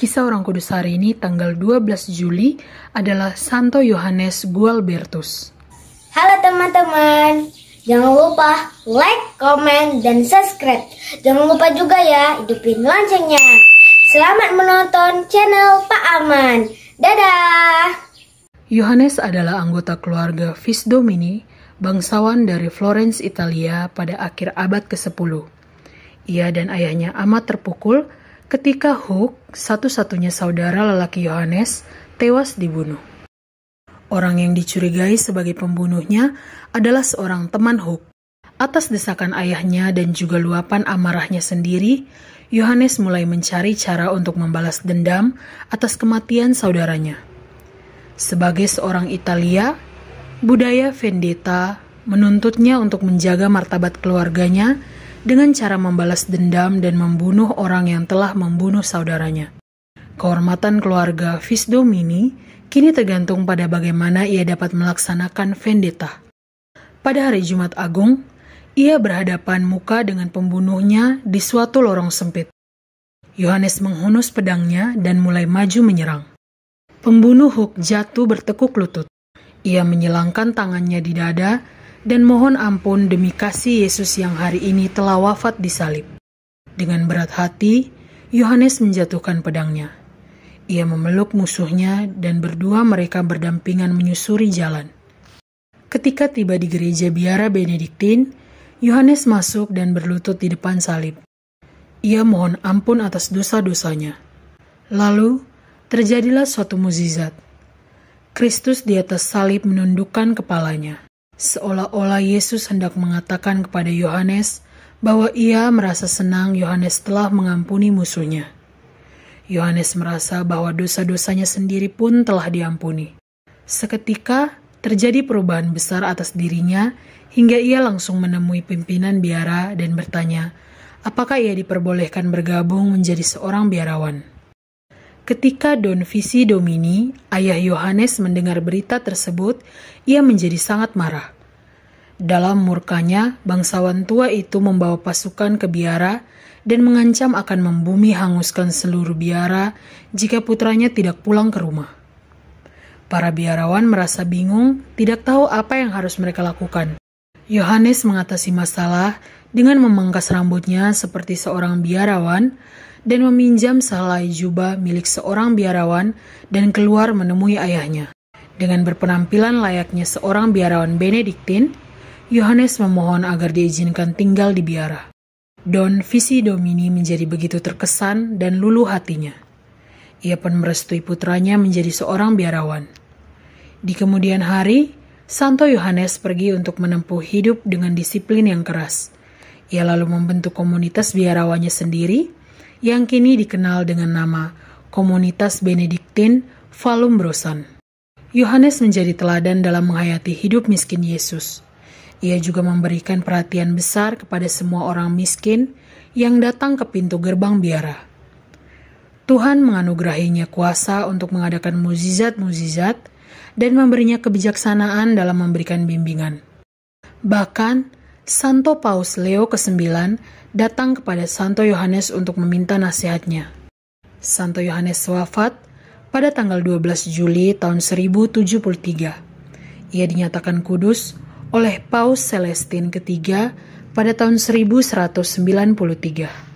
Kisah Orang Kudus hari ini tanggal 12 Juli adalah Santo Yohanes Gualbertus. Halo teman-teman, jangan lupa like, komen, dan subscribe. Jangan lupa juga ya, hidupin loncengnya. Selamat menonton channel Pak Aman. Dadah! Yohanes adalah anggota keluarga Vis Domini, bangsawan dari Florence, Italia pada akhir abad ke-10. Ia dan ayahnya amat terpukul ketika Hug, satu-satunya saudara lelaki Yohanes, tewas dibunuh. Orang yang dicurigai sebagai pembunuhnya adalah seorang teman Hug. Atas desakan ayahnya dan juga luapan amarahnya sendiri, Yohanes mulai mencari cara untuk membalas dendam atas kematian saudaranya. Sebagai seorang Italia, budaya vendetta menuntutnya untuk menjaga martabat keluarganya dengan cara membalas dendam dan membunuh orang yang telah membunuh saudaranya. Kehormatan keluarga Vis Domini kini tergantung pada bagaimana ia dapat melaksanakan vendetta. Pada hari Jumat Agung, ia berhadapan muka dengan pembunuhnya di suatu lorong sempit. Yohanes menghunus pedangnya dan mulai maju menyerang. Pembunuh Hug jatuh bertekuk lutut. Ia menyilangkan tangannya di dada dan mohon ampun demi kasih Yesus yang hari ini telah wafat disalib. Dengan berat hati, Yohanes menjatuhkan pedangnya. Ia memeluk musuhnya dan berdua mereka berdampingan menyusuri jalan. Ketika tiba di gereja biara Benediktin, Yohanes masuk dan berlutut di depan salib. Ia mohon ampun atas dosa-dosanya. Lalu, terjadilah suatu mukjizat. Kristus di atas salib menundukkan kepalanya. Seolah-olah Yesus hendak mengatakan kepada Yohanes bahwa ia merasa senang Yohanes telah mengampuni musuhnya. Yohanes merasa bahwa dosa-dosanya sendiri pun telah diampuni. Seketika terjadi perubahan besar atas dirinya hingga ia langsung menemui pimpinan biara dan bertanya, apakah ia diperbolehkan bergabung menjadi seorang biarawan. Ketika Don Visi Domini, ayah Yohanes mendengar berita tersebut, ia menjadi sangat marah. Dalam murkanya, bangsawan tua itu membawa pasukan ke biara dan mengancam akan membumi hanguskan seluruh biara jika putranya tidak pulang ke rumah. Para biarawan merasa bingung, tidak tahu apa yang harus mereka lakukan. Yohanes mengatasi masalah dengan memangkas rambutnya seperti seorang biarawan dan meminjam sehelai jubah milik seorang biarawan dan keluar menemui ayahnya. Dengan berpenampilan layaknya seorang biarawan Benediktin, Yohanes memohon agar diizinkan tinggal di biara. Don Visi Domini menjadi begitu terkesan dan luluh hatinya. Ia pun merestui putranya menjadi seorang biarawan. Di kemudian hari, Santo Yohanes pergi untuk menempuh hidup dengan disiplin yang keras. Ia lalu membentuk komunitas biarawannya sendiri, yang kini dikenal dengan nama Komunitas Benediktin Vallombrosan. Yohanes menjadi teladan dalam menghayati hidup miskin Yesus. Ia juga memberikan perhatian besar kepada semua orang miskin yang datang ke pintu gerbang biara. Tuhan menganugerahinya kuasa untuk mengadakan mukjizat-mukjizat dan memberinya kebijaksanaan dalam memberikan bimbingan. Bahkan, Santo Paus Leo ke-9 datang kepada Santo Yohanes untuk meminta nasihatnya. Santo Yohanes wafat pada tanggal 12 Juli tahun 1073. Ia dinyatakan kudus oleh Paus Celestin III pada tahun 1193.